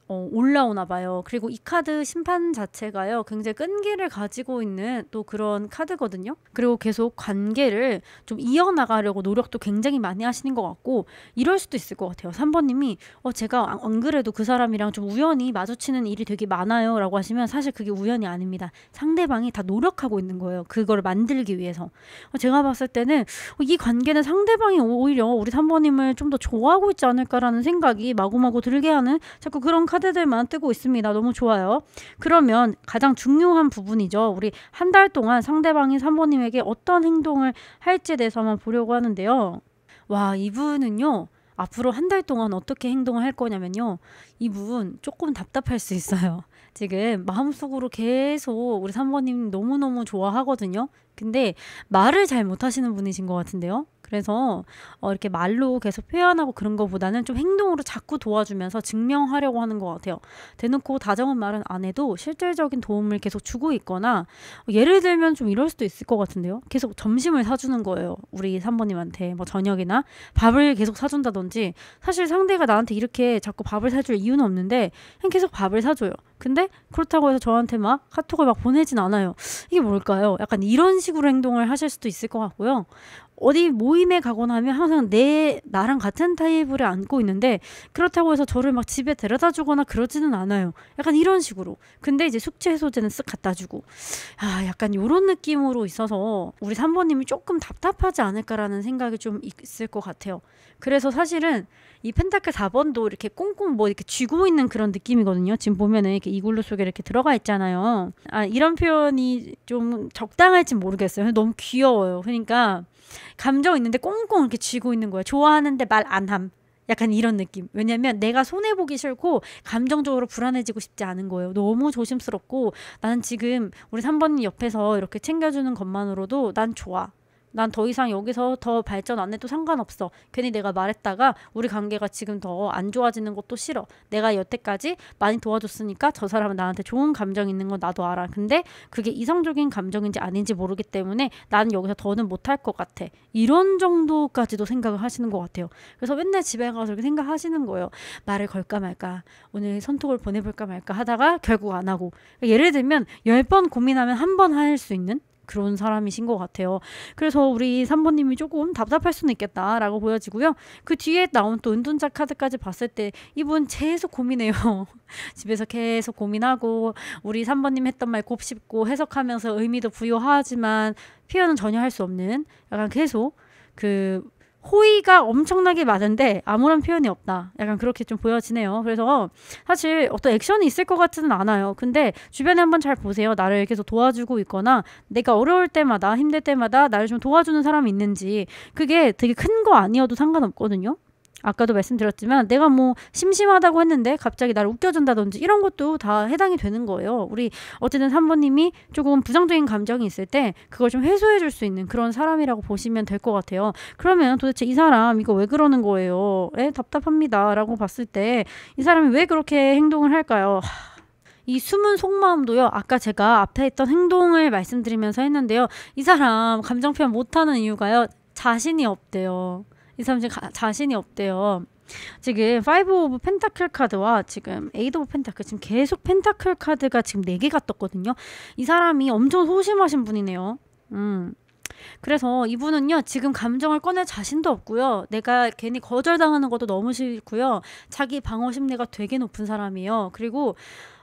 올라오나 봐요. 그리고 이 카드 심판 자체가요. 굉장히 끈기를 가지고 있는 또 그런 카드거든요. 그리고 계속 관계를 좀 이어나가려고 노력도 굉장히 많이 하시는 것 같고 이럴 수도 있을 것 같아요. 3번님이 제가 안 그래도 그 사람이랑 좀 우연히 마주치는 일이 되게 많아요 라고 하시면 사실 그게 우연이 아닙니다. 상대방이 다 노력하고 있는 거예요. 그걸 만들기 위해서. 제가 봤을 때는 이 관계는 상대방이 오히려 우리 3번님을 좀 더 좋아하고 있지 않을까라는 생각이 마구마구 들게 하는 자꾸 그런 카드들만 뜨고 있습니다. 너무 좋아요. 그러면 가장 중요한 부분이죠. 우리 한 달 동안 상대방이 3번님에게 어떤 행동을 할지에 대해서 한번 보려고 하는데요. 와, 이분은요. 앞으로 한 달 동안 어떻게 행동을 할 거냐면요. 이분 조금 답답할 수 있어요. 지금 마음속으로 계속 우리 3번님 너무너무 좋아하거든요. 근데 말을 잘 못하시는 분이신 것 같은데요. 그래서 이렇게 말로 계속 표현하고 그런 거보다는 좀 행동으로 자꾸 도와주면서 증명하려고 하는 것 같아요. 대놓고 다정한 말은 안 해도 실질적인 도움을 계속 주고 있거나 예를 들면 좀 이럴 수도 있을 것 같은데요. 계속 점심을 사주는 거예요. 우리 3번님한테 뭐 저녁이나 밥을 계속 사준다든지 사실 상대가 나한테 이렇게 자꾸 밥을 사줄 이유는 없는데 그냥 계속 밥을 사줘요. 근데 그렇다고 해서 저한테 막 카톡을 막 보내진 않아요. 이게 뭘까요? 약간 이런 식으로 행동을 하실 수도 있을 것 같고요. 어디 모임에 가거나 하면 항상 나랑 같은 타입을 안고 있는데 그렇다고 해서 저를 막 집에 데려다 주거나 그러지는 않아요. 약간 이런 식으로. 근데 이제 숙취 해소제는 쓱 갖다 주고. 약간 이런 느낌으로 있어서 우리 3번님이 조금 답답하지 않을까라는 생각이 좀 있을 것 같아요. 그래서 사실은 이 펜타클 4번도 이렇게 꽁꽁 뭐 이렇게 쥐고 있는 그런 느낌이거든요. 지금 보면은 이렇게 이글루 속에 이렇게 들어가 있잖아요. 이런 표현이 좀 적당할지 모르겠어요. 너무 귀여워요. 그러니까 감정 있는데 꽁꽁 이렇게 쥐고 있는 거예요. 좋아하는데 말 안 함. 약간 이런 느낌. 왜냐면 내가 손해보기 싫고 감정적으로 불안해지고 싶지 않은 거예요. 너무 조심스럽고 나는 지금 우리 3번님 옆에서 이렇게 챙겨주는 것만으로도 난 좋아. 난 더 이상 여기서 더 발전 안 해도 상관없어. 괜히 내가 말했다가 우리 관계가 지금 더 안 좋아지는 것도 싫어. 내가 여태까지 많이 도와줬으니까 저 사람은 나한테 좋은 감정 있는 건 나도 알아. 근데 그게 이성적인 감정인지 아닌지 모르기 때문에 나는 여기서 더는 못할 것 같아. 이런 정도까지도 생각을 하시는 것 같아요. 그래서 맨날 집에 가서 이렇게 생각하시는 거예요. 말을 걸까 말까. 오늘 손톱을 보내볼까 말까 하다가 결국 안 하고. 예를 들면 10번 고민하면 한 번 할 수 있는 그런 사람이신 것 같아요. 그래서 우리 3번님이 조금 답답할 수는 있겠다라고 보여지고요. 그 뒤에 나온 또 은둔자 카드까지 봤을 때 이분 계속 고민해요. 집에서 계속 고민하고 우리 3번님 했던 말 곱씹고 해석하면서 의미도 부여하지만 표현은 전혀 할 수 없는 약간 계속 호의가 엄청나게 많은데 아무런 표현이 없다. 약간 그렇게 좀 보여지네요. 그래서 사실 어떤 액션이 있을 것 같지는 않아요. 근데 주변에 한번 잘 보세요. 나를 계속 도와주고 있거나 내가 어려울 때마다 힘들 때마다 나를 좀 도와주는 사람이 있는지 그게 되게 큰 거 아니어도 상관없거든요. 아까도 말씀드렸지만 내가 뭐 심심하다고 했는데 갑자기 나를 웃겨준다든지 이런 것도 다 해당이 되는 거예요. 우리 어쨌든 3번님이 조금 부정적인 감정이 있을 때 그걸 좀 해소해 줄 수 있는 그런 사람이라고 보시면 될 것 같아요. 그러면 도대체 이 사람 이거 왜 그러는 거예요? 답답합니다 라고 봤을 때 이 사람이 왜 그렇게 행동을 할까요? 이 숨은 속마음도요. 아까 제가 앞에 했던 행동을 말씀드리면서 했는데요. 이 사람 감정 표현 못하는 이유가요. 자신이 없대요. 이 사람 지금 자신이 없대요. 지금 5 오브 펜타클 카드와 지금 8 오브 펜타클 지금 계속 펜타클 카드가 지금 4개가 떴거든요. 이 사람이 엄청 소심하신 분이네요. 그래서 이분은요 지금 감정을 꺼낼 자신도 없고요. 내가 괜히 거절당하는 것도 너무 싫고요. 자기 방어 심리가 되게 높은 사람이에요. 그리고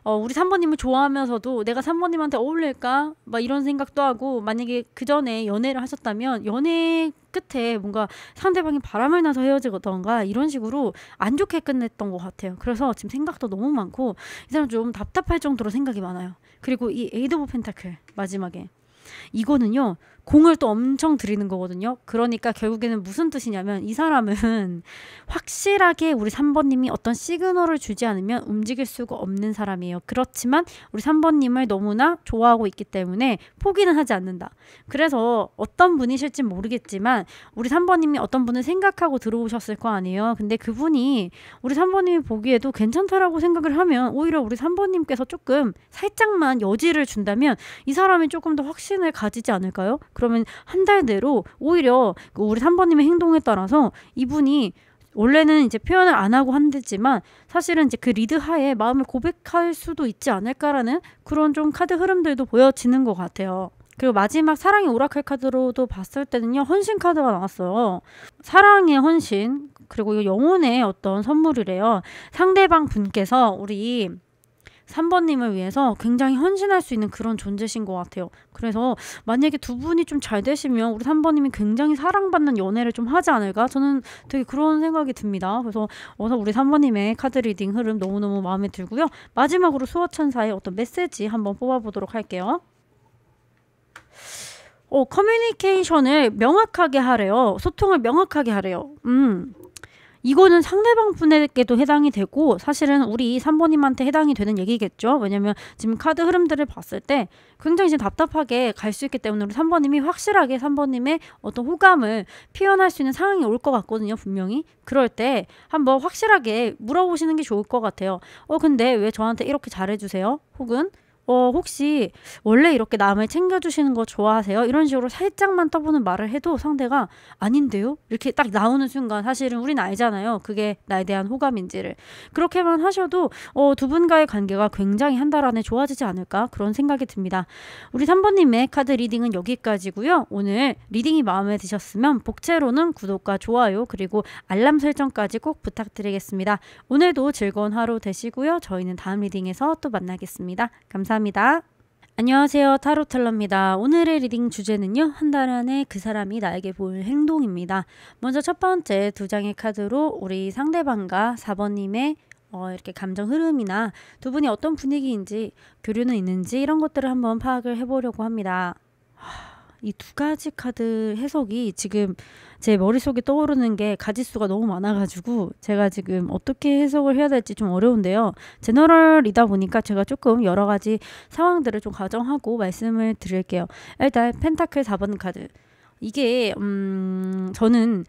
우리 3번님을 좋아하면서도 내가 3번님한테 어울릴까? 막 이런 생각도 하고 만약에 그 전에 연애를 하셨다면 연애 끝에 뭔가 상대방이 바람을 나서 헤어지던가 이런 식으로 안 좋게 끝냈던 것 같아요. 그래서 지금 생각도 너무 많고 이 사람 좀 답답할 정도로 생각이 많아요. 그리고 이 에이드 오브 펜타클 마지막에 이거는요 공을 또 엄청 들이는 거거든요. 그러니까 결국에는 무슨 뜻이냐면 이 사람은 확실하게 우리 3번님이 어떤 시그널을 주지 않으면 움직일 수가 없는 사람이에요. 그렇지만 우리 3번님을 너무나 좋아하고 있기 때문에 포기는 하지 않는다. 그래서 어떤 분이실지 모르겠지만 우리 3번님이 어떤 분을 생각하고 들어오셨을 거 아니에요. 근데 그분이 우리 3번님이 보기에도 괜찮다라고 생각을 하면 오히려 우리 3번님께서 조금 살짝만 여지를 준다면 이 사람이 조금 더 확신을 가지지 않을까요? 그러면 한 달 내로 오히려 우리 3번님의 행동에 따라서 이분이 원래는 이제 표현을 안 하고 한댔지만 사실은 이제 그 리드 하에 마음을 고백할 수도 있지 않을까라는 그런 좀 카드 흐름들도 보여지는 것 같아요. 그리고 마지막 사랑의 오라클 카드로도 봤을 때는요 헌신 카드가 나왔어요. 사랑의 헌신 그리고 이거 영혼의 어떤 선물이래요. 상대방 분께서 우리 3번님을 위해서 굉장히 헌신할 수 있는 그런 존재신 것 같아요. 그래서 만약에 두 분이 좀 잘 되시면 우리 3번님이 굉장히 사랑받는 연애를 좀 하지 않을까? 저는 되게 그런 생각이 듭니다. 그래서 우리 3번님의 카드 리딩 흐름 너무너무 마음에 들고요. 마지막으로 수호천사의 어떤 메시지 한번 뽑아보도록 할게요. 커뮤니케이션을 명확하게 하래요. 소통을 명확하게 하래요. 이거는 상대방 분에게도 해당이 되고 사실은 우리 3번님한테 해당이 되는 얘기겠죠. 왜냐면 지금 카드 흐름들을 봤을 때 굉장히 지금 답답하게 갈 수 있기 때문에 우리 3번님이 확실하게 3번님의 어떤 호감을 표현할 수 있는 상황이 올 것 같거든요. 분명히. 그럴 때 한번 확실하게 물어보시는 게 좋을 것 같아요. 근데 왜 저한테 이렇게 잘해주세요? 혹은 혹시 원래 이렇게 남을 챙겨주시는 거 좋아하세요? 이런 식으로 살짝만 떠보는 말을 해도 상대가 아닌데요? 이렇게 딱 나오는 순간 사실은 우리는 알잖아요. 그게 나에 대한 호감인지를. 그렇게만 하셔도 두 분과의 관계가 굉장히 한 달 안에 좋아지지 않을까 그런 생각이 듭니다. 우리 3번님의 카드 리딩은 여기까지고요. 오늘 리딩이 마음에 드셨으면 복채로는 구독과 좋아요 그리고 알람 설정까지 꼭 부탁드리겠습니다. 오늘도 즐거운 하루 되시고요. 저희는 다음 리딩에서 또 만나겠습니다. 감사합니다. 안녕하세요. 타로텔러입니다. 오늘의 리딩 주제는요. 한 달 안에 그 사람이 나에게 보일 행동입니다. 먼저 첫 번째 두 장의 카드로 우리 상대방과 4번님의 이렇게 감정 흐름이나 두 분이 어떤 분위기인지 교류는 있는지 이런 것들을 한번 파악을 해보려고 합니다. 이 두 가지 카드 해석이 지금 제 머릿속에 떠오르는 게 가지수가 너무 많아가지고 제가 지금 어떻게 해석을 해야 될지 좀 어려운데요. 제너럴이다 보니까 제가 조금 여러 가지 상황들을 좀 가정하고 말씀을 드릴게요. 일단 펜타클 4번 카드. 이게 저는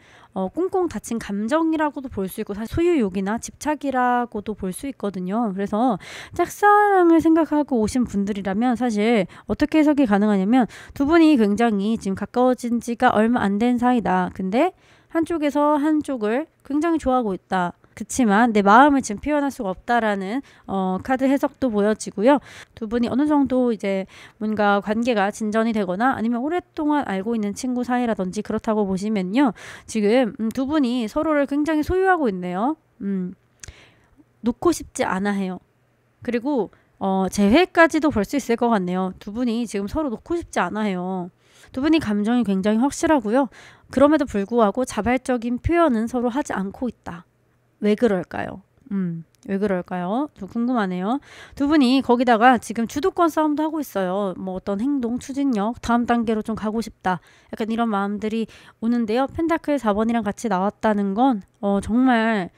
꽁꽁 닫힌 감정이라고도 볼 수 있고 사실 소유욕이나 집착이라고도 볼 수 있거든요. 그래서 짝사랑을 생각하고 오신 분들이라면 사실 어떻게 해석이 가능하냐면 두 분이 굉장히 지금 가까워진 지가 얼마 안 된 사이다. 근데 한쪽에서 한쪽을 굉장히 좋아하고 있다. 그치만 내 마음을 지금 표현할 수가 없다라는 카드 해석도 보여지고요. 두 분이 어느 정도 이제 뭔가 관계가 진전이 되거나 아니면 오랫동안 알고 있는 친구 사이라든지 그렇다고 보시면요. 지금 두 분이 서로를 굉장히 소유하고 있네요. 놓고 싶지 않아 해요. 그리고 재회까지도 볼 수 있을 것 같네요. 두 분이 지금 서로 놓고 싶지 않아 해요. 두 분이 감정이 굉장히 확실하고요. 그럼에도 불구하고 자발적인 표현은 서로 하지 않고 있다. 왜 그럴까요? 왜 그럴까요? 좀 궁금하네요. 두 분이 거기다가 지금 주도권 싸움도 하고 있어요. 뭐 어떤 행동, 추진력, 다음 단계로 좀 가고 싶다. 약간 이런 마음들이 오는데요. 펜타클 4번이랑 같이 나왔다는 건 정말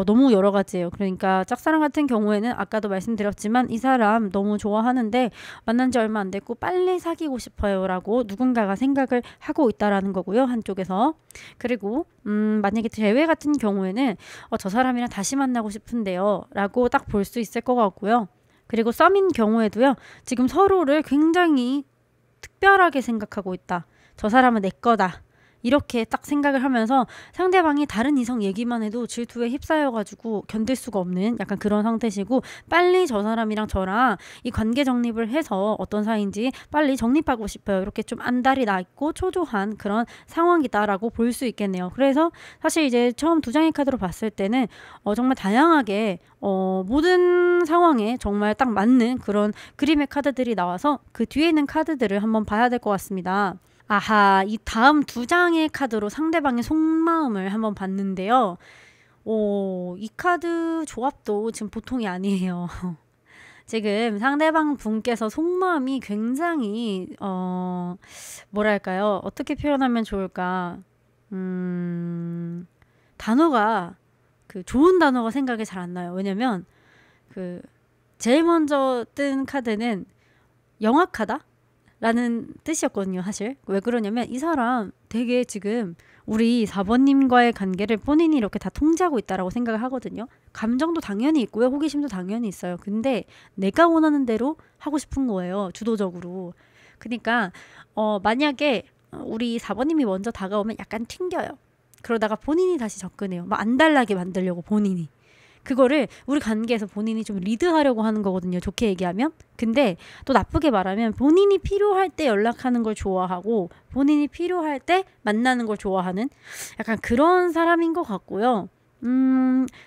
너무 여러 가지예요. 그러니까 짝사랑 같은 경우에는 아까도 말씀드렸지만 이 사람 너무 좋아하는데 만난 지 얼마 안 됐고 빨리 사귀고 싶어요 라고 누군가가 생각을 하고 있다라는 거고요. 한쪽에서. 그리고 만약에 재회 같은 경우에는 저 사람이랑 다시 만나고 싶은데요 라고 딱 볼 수 있을 것 같고요. 그리고 썸인 경우에도요. 지금 서로를 굉장히 특별하게 생각하고 있다. 저 사람은 내 거다. 이렇게 딱 생각을 하면서 상대방이 다른 이성 얘기만 해도 질투에 휩싸여가지고 견딜 수가 없는 약간 그런 상태시고 빨리 저 사람이랑 저랑 이 관계 정립을 해서 어떤 사이인지 빨리 정립하고 싶어요. 이렇게 좀 안달이 나 있고 초조한 그런 상황이다라고 볼 수 있겠네요. 그래서 사실 이제 처음 두 장의 카드로 봤을 때는 정말 다양하게 모든 상황에 정말 딱 맞는 그런 그림의 카드들이 나와서 그 뒤에 있는 카드들을 한번 봐야 될 것 같습니다. 아하, 이 다음 두 장의 카드로 상대방의 속마음을 한번 봤는데요. 이 카드 조합도 지금 보통이 아니에요. 지금 상대방 분께서 속마음이 굉장히 뭐랄까요? 어떻게 표현하면 좋을까? 단어가 좋은 단어가 생각이 잘 안 나요. 왜냐면 제일 먼저 뜬 카드는 영악하다? 라는 뜻이었거든요. 사실 왜 그러냐면 이 사람 되게 지금 우리 4번님과의 관계를 본인이 이렇게 다 통제하고 있다라고 생각을 하거든요. 감정도 당연히 있고요. 호기심도 당연히 있어요. 근데 내가 원하는 대로 하고 싶은 거예요. 주도적으로. 그러니까 만약에 우리 4번님이 먼저 다가오면 약간 튕겨요. 그러다가 본인이 다시 접근해요. 막 안달나게 만들려고 본인이. 그거를 우리 관계에서 본인이 좀 리드하려고 하는 거거든요. 좋게 얘기하면. 근데 또 나쁘게 말하면 본인이 필요할 때 연락하는 걸 좋아하고 본인이 필요할 때 만나는 걸 좋아하는 약간 그런 사람인 것 같고요.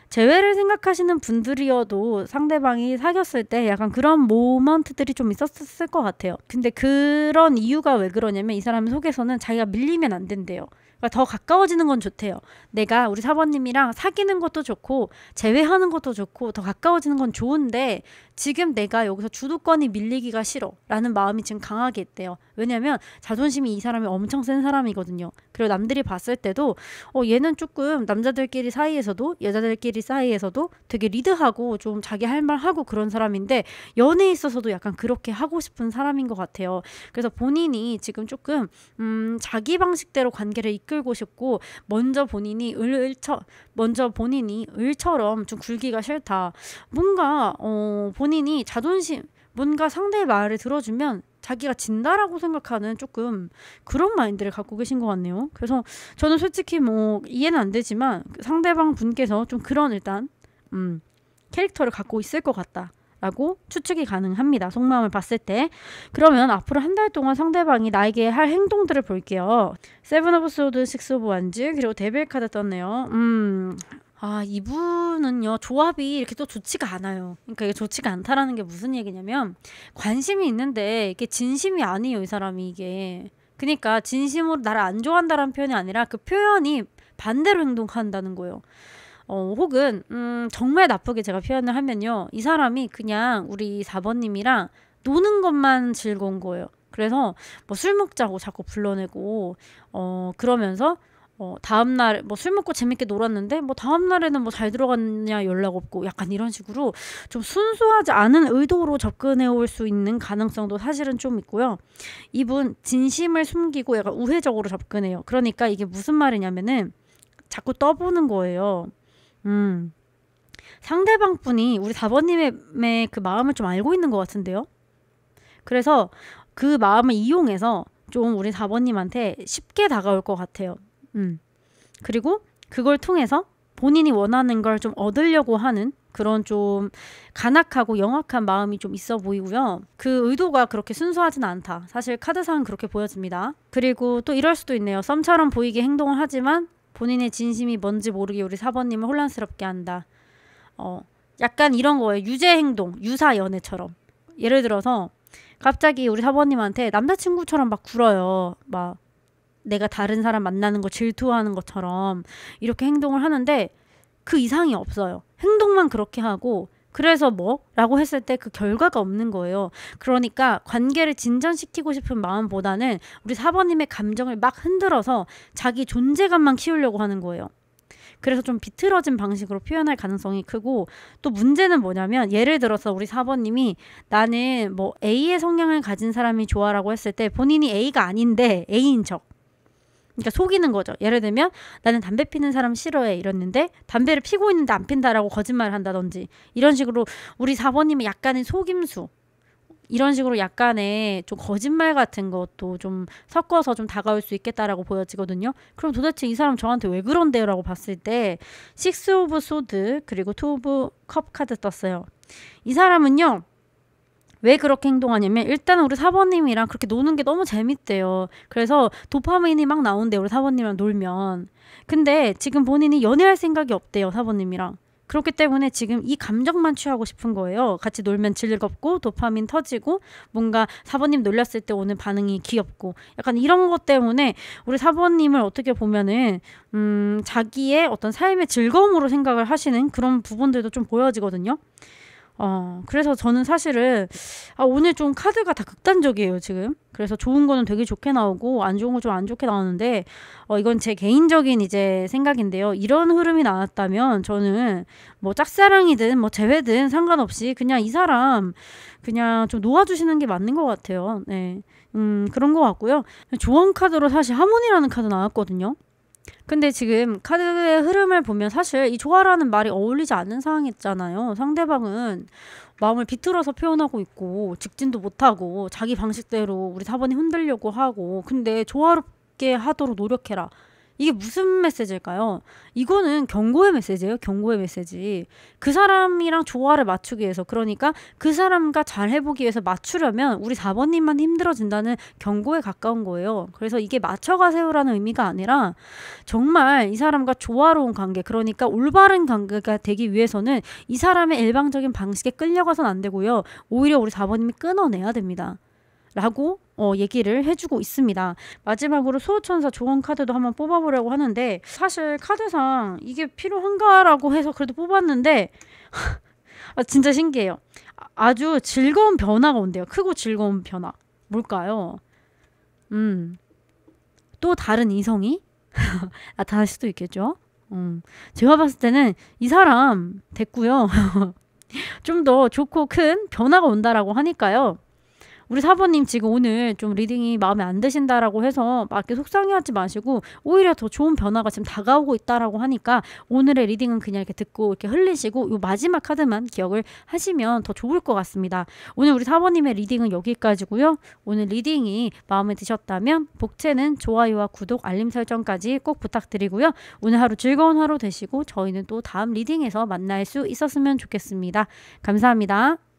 재회를 생각하시는 분들이어도 상대방이 사귀었을 때 약간 그런 모먼트들이 좀 있었을 것 같아요. 근데 그런 이유가 왜 그러냐면 이 사람 속에서는 자기가 밀리면 안 된대요. 그러니까 더 가까워지는 건 좋대요. 내가 우리 4번님이랑 사귀는 것도 좋고 재회하는 것도 좋고 더 가까워지는 건 좋은데 지금 내가 여기서 주도권이 밀리기가 싫어 라는 마음이 지금 강하게 있대요. 왜냐면 자존심이 이 사람이 엄청 센 사람이거든요. 그리고 남들이 봤을 때도 얘는 조금 남자들끼리 사이에서도 여자들끼리 사이에서도 되게 리드하고 좀 자기 할 말 하고 그런 사람인데 연애에 있어서도 약간 그렇게 하고 싶은 사람인 것 같아요. 그래서 본인이 지금 조금 자기 방식대로 관계를 이끌고 싶고 먼저 본인이 을처럼 좀 굴기가 싫다. 뭔가 본인이 자존심 뭔가 상대의 말을 들어주면 자기가 진다라고 생각하는 조금 그런 마인드를 갖고 계신 것 같네요. 그래서 저는 솔직히 뭐 이해는 안 되지만 상대방 분께서 좀 그런 일단 캐릭터를 갖고 있을 것 같다 라고 추측이 가능합니다. 속마음을 봤을 때. 그러면 앞으로 한 달 동안 상대방이 나에게 할 행동들을 볼게요. 세븐 오브 소드, 식스 오브 완즈, 그리고 데빌 카드 떴네요. 이분은요, 조합이 이렇게 또 좋지가 않아요. 그러니까 이게 좋지가 않다라는 게 무슨 얘기냐면, 관심이 있는데, 이게 진심이 아니에요, 이 사람이 이게. 그러니까, 진심으로 나를 안 좋아한다는 표현이 아니라, 그 표현이 반대로 행동한다는 거예요. 혹은, 정말 나쁘게 제가 표현을 하면요, 이 사람이 그냥 우리 4번님이랑 노는 것만 즐거운 거예요. 그래서, 뭐 술 먹자고 자꾸 불러내고, 그러면서, 다음날 뭐 술 먹고 재밌게 놀았는데 뭐 다음날에는 뭐 잘 들어갔냐 연락 없고 약간 이런 식으로 좀 순수하지 않은 의도로 접근해 올 수 있는 가능성도 사실은 좀 있고요. 이분 진심을 숨기고 약간 우회적으로 접근해요. 그러니까 이게 무슨 말이냐면은 자꾸 떠보는 거예요. 상대방 분이 우리 4번님의 그 마음을 좀 알고 있는 것 같은데요. 그래서 그 마음을 이용해서 좀 우리 4번님한테 쉽게 다가올 것 같아요. 그리고 그걸 통해서 본인이 원하는 걸 좀 얻으려고 하는 그런 좀 간악하고 영악한 마음이 좀 있어 보이고요. 그 의도가 그렇게 순수하진 않다. 사실 카드상은 그렇게 보여집니다. 그리고 또 이럴 수도 있네요. 썸처럼 보이게 행동을 하지만 본인의 진심이 뭔지 모르게 우리 4번님을 혼란스럽게 한다. 약간 이런 거예요. 유죄 행동, 유사 연애처럼. 예를 들어서 갑자기 우리 4번님한테 남자친구처럼 막 굴어요. 막 내가 다른 사람 만나는 거 질투하는 것처럼 이렇게 행동을 하는데 그 이상이 없어요. 행동만 그렇게 하고 그래서 뭐? 라고 했을 때 그 결과가 없는 거예요. 그러니까 관계를 진전시키고 싶은 마음보다는 우리 4번님의 감정을 막 흔들어서 자기 존재감만 키우려고 하는 거예요. 그래서 좀 비틀어진 방식으로 표현할 가능성이 크고 또 문제는 뭐냐면 예를 들어서 우리 4번님이 나는 뭐 A의 성향을 가진 사람이 좋아라고 했을 때 본인이 A가 아닌데 A인 척. 그러니까 속이는 거죠. 예를 들면 나는 담배 피는 사람 싫어해 이랬는데 담배를 피고 있는데 안 핀다라고 거짓말을 한다든지 이런 식으로 우리 4번님은 약간의 속임수 이런 식으로 약간의 좀 거짓말 같은 것도 좀 섞어서 좀 다가올 수 있겠다라고 보여지거든요. 그럼 도대체 이 사람 저한테 왜 그런데요? 라고 봤을 때 식스 오브 소드 그리고 투 오브 컵 카드 떴어요. 이 사람은요. 왜 그렇게 행동하냐면 일단 우리 4번님이랑 그렇게 노는 게 너무 재밌대요. 그래서 도파민이 막 나온대요. 우리 4번님이랑 놀면. 근데 지금 본인이 연애할 생각이 없대요. 4번님이랑. 그렇기 때문에 지금 이 감정만 취하고 싶은 거예요. 같이 놀면 즐겁고 도파민 터지고 뭔가 4번님 놀렸을 때 오는 반응이 귀엽고 약간 이런 것 때문에 우리 4번님을 어떻게 보면은 자기의 어떤 삶의 즐거움으로 생각을 하시는 그런 부분들도 좀 보여지거든요. 그래서 저는 사실은 오늘 좀 카드가 다 극단적이에요 지금. 그래서 좋은 거는 되게 좋게 나오고 안 좋은 거 좀 안 좋게 나오는데 이건 제 개인적인 이제 생각인데요. 이런 흐름이 나왔다면 저는 뭐 짝사랑이든 뭐 재회든 상관없이 그냥 이 사람 그냥 좀 놓아주시는 게 맞는 것 같아요. 네, 그런 것 같고요. 조언 카드로 사실 하모니라는 카드 나왔거든요. 근데 지금 카드의 흐름을 보면 사실 이 조화라는 말이 어울리지 않는 상황이잖아요. 상대방은 마음을 비틀어서 표현하고 있고 직진도 못하고 자기 방식대로 우리 4번이 흔들려고 하고 근데 조화롭게 하도록 노력해라. 이게 무슨 메시지일까요? 이거는 경고의 메시지예요. 경고의 메시지. 그 사람이랑 조화를 맞추기 위해서 그러니까 그 사람과 잘 해보기 위해서 맞추려면 우리 4번님만 힘들어진다는 경고에 가까운 거예요. 그래서 이게 맞춰가세요라는 의미가 아니라 정말 이 사람과 조화로운 관계 그러니까 올바른 관계가 되기 위해서는 이 사람의 일방적인 방식에 끌려가선 안 되고요. 오히려 우리 4번님이 끊어내야 됩니다. 라고 얘기를 해주고 있습니다. 마지막으로 수호천사 조언 카드도 한번 뽑아보려고 하는데 사실 카드상 이게 필요한가라고 해서 그래도 뽑았는데 진짜 신기해요. 아주 즐거운 변화가 온대요. 크고 즐거운 변화. 뭘까요? 또 다른 이성이 나타날 수도 있겠죠. 제가 봤을 때는 이 사람 됐고요. 좀 더 좋고 큰 변화가 온다라고 하니까요. 우리 사부님 지금 오늘 좀 리딩이 마음에 안 드신다라고 해서 막 이렇게 속상해하지 마시고 오히려 더 좋은 변화가 지금 다가오고 있다라고 하니까 오늘의 리딩은 그냥 이렇게 듣고 이렇게 흘리시고 요 마지막 카드만 기억을 하시면 더 좋을 것 같습니다. 오늘 우리 사부님의 리딩은 여기까지고요. 오늘 리딩이 마음에 드셨다면 복채는 좋아요와 구독, 알림 설정까지 꼭 부탁드리고요. 오늘 하루 즐거운 하루 되시고 저희는 또 다음 리딩에서 만날 수 있었으면 좋겠습니다. 감사합니다.